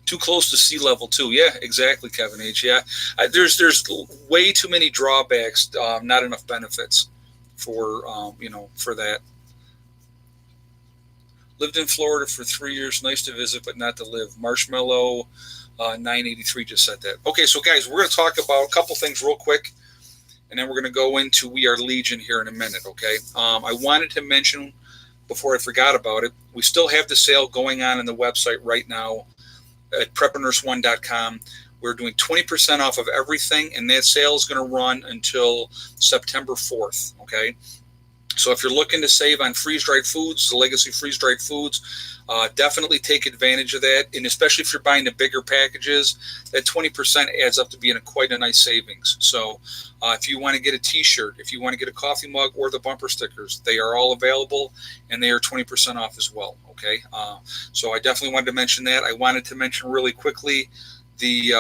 too close to sea level too. Yeah, exactly, Kevin H. Yeah, there's way too many drawbacks, not enough benefits for for that. Lived in Florida for 3 years. Nice to visit, but not to live. Marshmallow 983 just said that. Okay, so guys, we're going to talk about a couple things real quick, and then we're going to go into We Are Legion here in a minute, okay? I wanted to mention, before I forgot about it, we still have the sale going on the website right now at preparedness1.com. We're doing 20% off of everything, and that sale is going to run until September 4th, okay? So if you're looking to save on freeze-dried foods, the Legacy freeze-dried foods, definitely take advantage of that. And especially if you're buying the bigger packages, that 20% adds up to being quite a nice savings. So if you want to get a t-shirt, if you want to get a coffee mug or the bumper stickers, they are all available, and they are 20% off as well, okay? So I definitely wanted to mention that. I wanted to mention really quickly we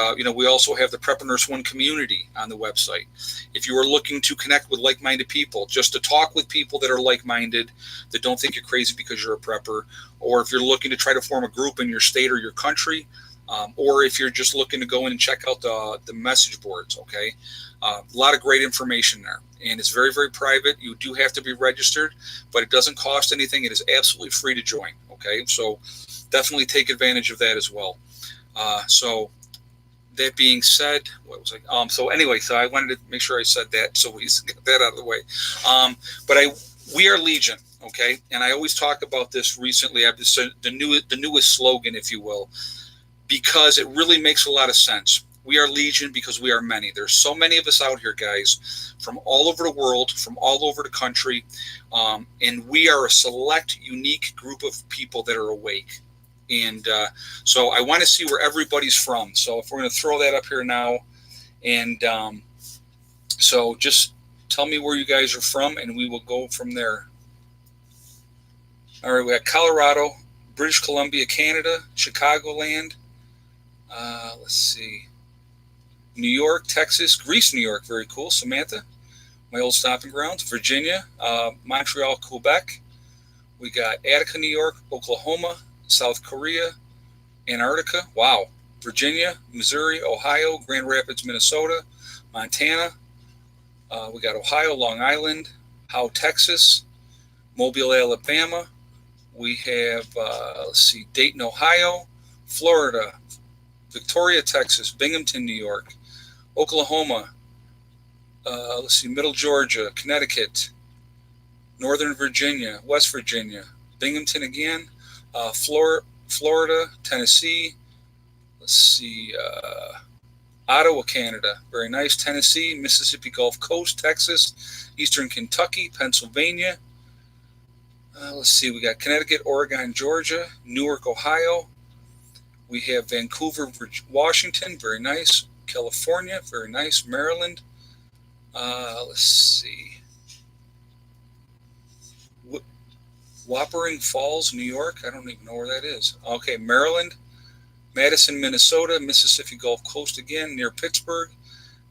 also have the Prepper Nurse One community on the website. If you are looking to connect with like-minded people, just to talk with people that are like-minded, that don't think you're crazy because you're a prepper, or if you're looking to try to form a group in your state or your country, or if you're just looking to go in and check out the message boards, okay? A lot of great information there, and it's very, very private. You do have to be registered, but it doesn't cost anything. It is absolutely free to join, okay? So definitely take advantage of that as well. So that being said, what was I? So I wanted to make sure I said that, so we get that out of the way. We are Legion, okay? And I always talk about this recently. I've just said the newest slogan, if you will, because it really makes a lot of sense. We are Legion because we are many. There's so many of us out here, guys, from all over the world, from all over the country, and we are a select, unique group of people that are awake. And so I want to see where everybody's from. So if we're going to throw that up here now, and so just tell me where you guys are from, and we will go from there. All right, we got Colorado, British Columbia, Canada, Chicagoland. Let's see, New York, Texas, Greece, New York. Very cool. Samantha, my old stomping grounds. Virginia, Montreal, Quebec. We got Attica, New York, Oklahoma, South Korea, Antarctica, wow, Virginia, Missouri, Ohio, Grand Rapids, Minnesota, Montana. We got Ohio, Long Island, Howe, Texas, Mobile, Alabama. We have, Dayton, Ohio, Florida, Victoria, Texas, Binghamton, New York, Oklahoma, Middle Georgia, Connecticut, Northern Virginia, West Virginia, Binghamton again, Florida, Tennessee, Ottawa, Canada, very nice, Tennessee, Mississippi Gulf Coast, Texas, Eastern Kentucky, Pennsylvania, we got Connecticut, Oregon, Georgia, Newark, Ohio, we have Vancouver, Washington, very nice, California, very nice, Maryland, Wappering Falls, New York. I don't even know where that is. Okay, Maryland, Madison, Minnesota, Mississippi Gulf Coast again, near Pittsburgh,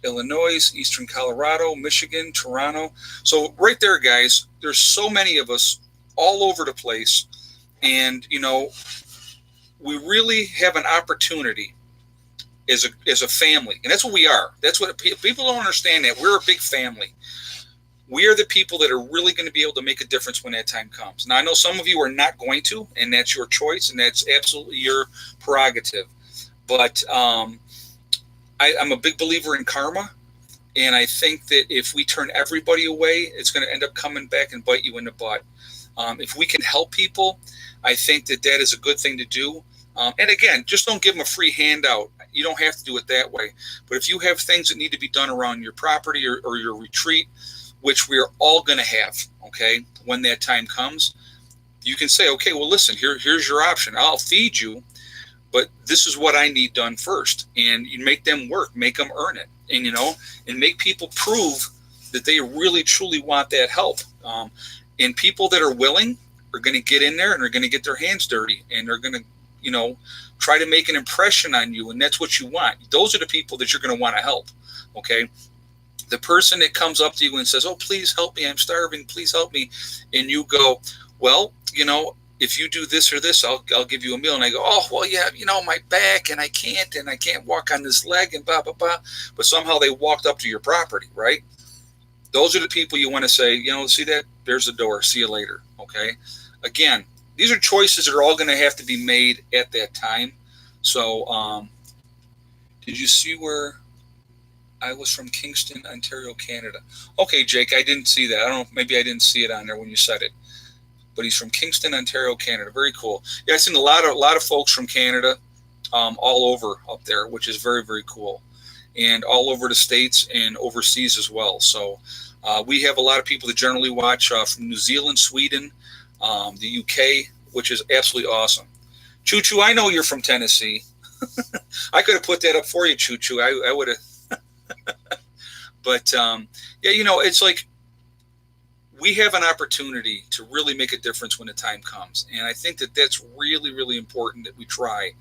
Illinois, Eastern Colorado, Michigan, Toronto. So right there, guys, there's so many of us all over the place. And, we really have an opportunity as a family. And that's what we are. That's what people don't understand, that we're a big family. We are the people that are really going to be able to make a difference when that time comes. Now, I know some of you are not going to, and that's your choice, and that's absolutely your prerogative. But I'm a big believer in karma, and I think that if we turn everybody away, it's going to end up coming back and bite you in the butt. If we can help people, I think that is a good thing to do. And again, just don't give them a free handout. You don't have to do it that way. But if you have things that need to be done around your property or your retreat, which we are all going to have, okay, when that time comes, you can say, okay, well, listen, here's your option. I'll feed you, but this is what I need done first. And you make them work, make them earn it, and, and make people prove that they really, truly want that help. And people that are willing are going to get in there and are going to get their hands dirty, and they're going to, try to make an impression on you. And that's what you want. Those are the people that you're going to want to help, okay? The person that comes up to you and says, oh, please help me, I'm starving, please help me. And you go, well, if you do this or this, I'll give you a meal. And I go, oh, well, yeah, my back, and I can't walk on this leg, and blah, blah, blah. But somehow they walked up to your property, right? Those are the people you want to say, see that? There's the door. See you later, okay? Again, these are choices that are all going to have to be made at that time. So, did you see where I was from Kingston, Ontario, Canada? Okay, Jake, I didn't see that. I don't know, maybe I didn't see it on there when you said it. But he's from Kingston, Ontario, Canada. Very cool. Yeah, I've seen a lot of folks from Canada, all over up there, which is very, very cool, and all over the states and overseas as well. So we have a lot of people that generally watch from New Zealand, Sweden, the UK, which is absolutely awesome. Choo Choo, I know you're from Tennessee. I could have put that up for you, Choo Choo. I would have. But yeah, it's like we have an opportunity to really make a difference when the time comes, and I think that that's really, really important that we try.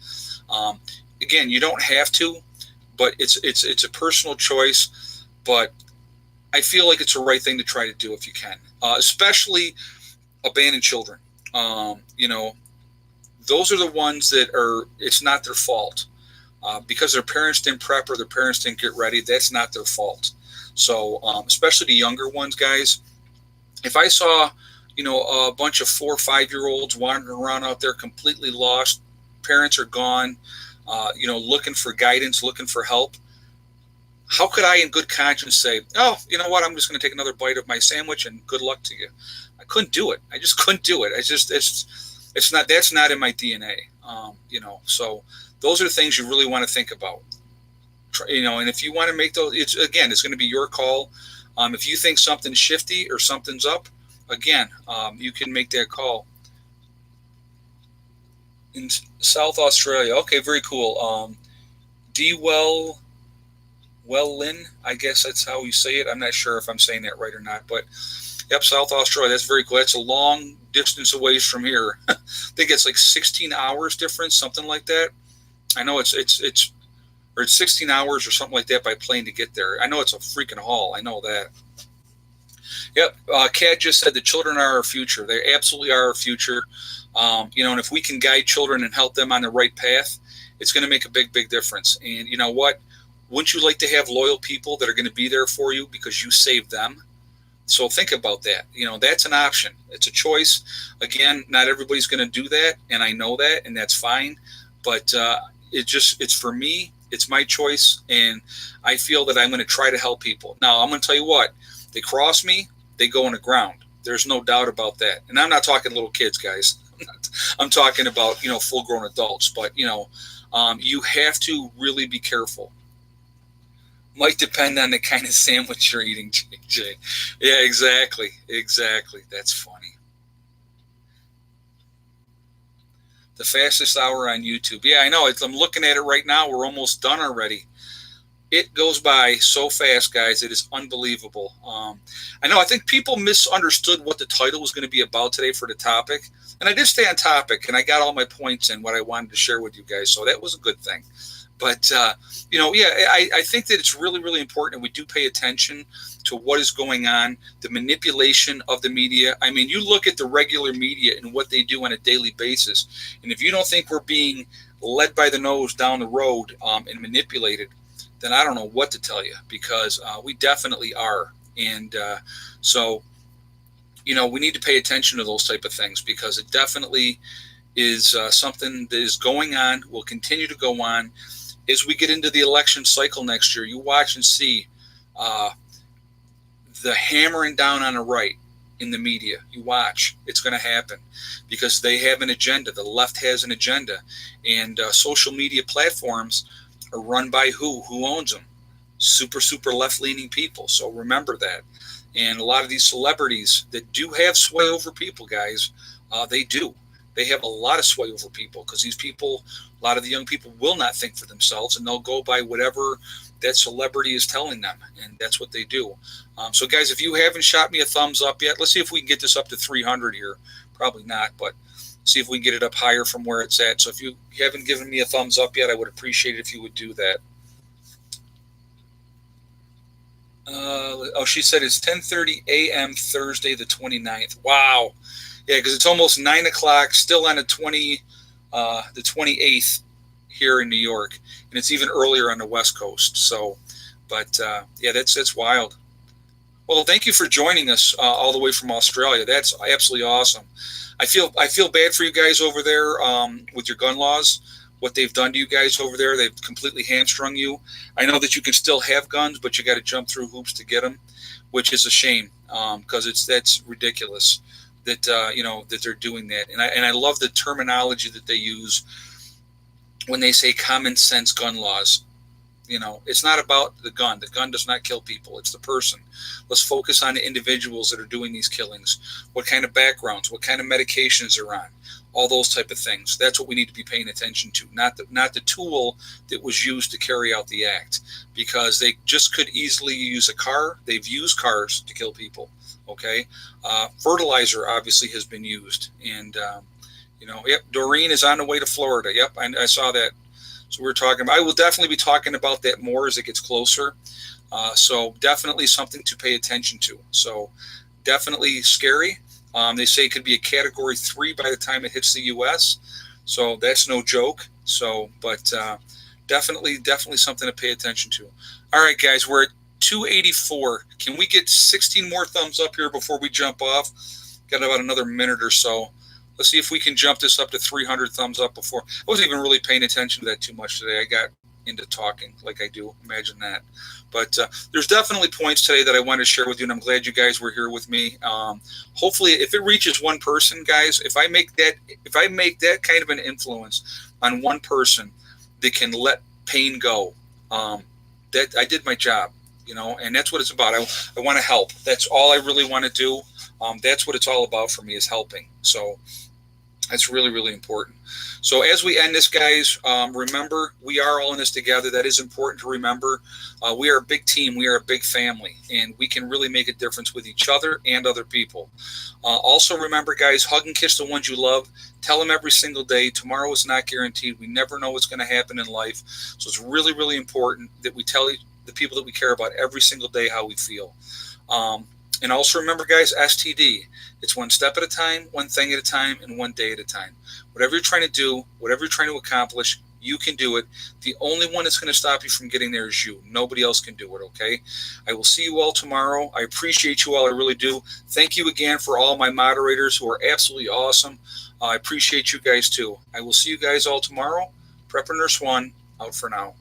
Again, you don't have to, but it's a personal choice. But I feel like it's the right thing to try to do if you can, especially abandoned children. You know, those are the ones that are. It's not their fault because their parents didn't prep or their parents didn't get ready. That's not their fault. So, especially the younger ones, guys. If I saw, a bunch of 4 or 5 year olds wandering around out there completely lost, parents are gone, looking for guidance, looking for help, how could I, in good conscience, say, "Oh, you know what? I'm just going to take another bite of my sandwich and good luck to you"? I couldn't do it. I just couldn't do it. It's not that's not in my DNA. So those are the things you really want to think about. And if you want to make those, it's going to be your call. If you think something's shifty or something's up, again, you can make that call. In South Australia, okay, very cool. D. Lynn, I guess that's how you say it. I'm not sure if I'm saying that right or not, but yep, South Australia. That's very cool. That's a long distance away from here. I think it's like 16 hours difference, something like that. I know it's 16 hours or something like that by plane to get there. I know it's a freaking haul. I know that. Yep. Kat just said the children are our future. They absolutely are our future. And if we can guide children and help them on the right path, it's going to make a big, big difference. And you know what? Wouldn't you like to have loyal people that are going to be there for you because you saved them? So think about that. That's an option. It's a choice. Again, not everybody's going to do that, and I know that, and that's fine. But it's for me. It's my choice, and I feel that I'm going to try to help people. Now, I'm going to tell you what. They cross me, they go on the ground. There's no doubt about that. And I'm not talking little kids, guys. I'm talking about, full-grown adults. But, you have to really be careful. Might depend on the kind of sandwich you're eating, JJ. Yeah, exactly. That's funny. The fastest hour on YouTube. Yeah, I know. I'm looking at it right now. We're almost done already. It goes by so fast, guys. It is unbelievable. I know. I think people misunderstood what the title was going to be about today for the topic. And I did stay on topic, and I got all my points in what I wanted to share with you guys. So that was a good thing. But, I think that it's really, really important we do pay attention to what is going on, the manipulation of the media. I mean, you look at the regular media and what they do on a daily basis. And if you don't think we're being led by the nose down the road and manipulated, then I don't know what to tell you, because we definitely are. And so, we need to pay attention to those type of things, because it definitely is something that is going on, will continue to go on. As we get into the election cycle next year, you watch and see the hammering down on the right in the media. You watch. It's going to happen because they have an agenda. The left has an agenda. And social media platforms are run by who? Who owns them? Super, super left-leaning people. So remember that. And a lot of these celebrities that do have sway over people, guys, they do. They have a lot of sway over people, because these people, a lot of the young people, will not think for themselves, and they'll go by whatever that celebrity is telling them, and that's what they do. So, guys, if you haven't shot me a thumbs up yet, let's see if we can get this up to 300 here. Probably not, but see if we can get it up higher from where it's at. So if you haven't given me a thumbs up yet, I would appreciate it if you would do that. She said it's 10:30 a.m. Thursday the 29th. Wow. Yeah, because it's almost 9 o'clock, still on the 28th here in New York, and it's even earlier on the West Coast. So, but yeah, that's wild. Well, thank you for joining us all the way from Australia. That's absolutely awesome. I feel bad for you guys over there with your gun laws. What they've done to you guys over there, they've completely hamstrung you. I know that you can still have guns, but you got to jump through hoops to get them, which is a shame because that's ridiculous that that they're doing that. And I love the terminology that they use when they say common sense gun laws. It's not about the gun. The gun does not kill people. It's the person. Let's focus on the individuals that are doing these killings. What kind of backgrounds, what kind of medications they're on, all those type of things. That's what we need to be paying attention to, not the tool that was used to carry out the act, because they just could easily use a car. They've used cars to kill people. Okay. Fertilizer obviously has been used. And, yep, Doreen is on the way to Florida. Yep, I saw that. So we're talking about, I will definitely be talking about that more as it gets closer. So definitely something to pay attention to. So definitely scary. They say it could be a category 3 by the time it hits the U.S. So that's no joke. So, but definitely something to pay attention to. All right, guys, we're at 284. Can we get 16 more thumbs up here before we jump off? Got about another minute or so. Let's see if we can jump this up to 300 thumbs up before. I wasn't even really paying attention to that too much today. I got into talking like I do. Imagine that. But there's definitely points today that I wanted to share with you, and I'm glad you guys were here with me. Hopefully, if it reaches one person, guys, if I make that kind of an influence on one person that can let pain go, that I did my job, and that's what it's about. I want to help. That's all I really want to do. That's what it's all about for me, is helping. So that's really, really important. So as we end this, guys, remember, we are all in this together. That is important to remember. We are a big team. We are a big family, and we can really make a difference with each other and other people. Also remember, guys, hug and kiss the ones you love. Tell them every single day. Tomorrow is not guaranteed. We never know what's going to happen in life. So it's really, really important that we tell the people that we care about every single day how we feel. And also remember, guys, STD. It's one step at a time, one thing at a time, and one day at a time. Whatever you're trying to do, whatever you're trying to accomplish, you can do it. The only one that's going to stop you from getting there is you. Nobody else can do it, okay? I will see you all tomorrow. I appreciate you all. I really do. Thank you again for all my moderators who are absolutely awesome. I appreciate you guys too. I will see you guys all tomorrow. Prepper Nurse 1, out for now.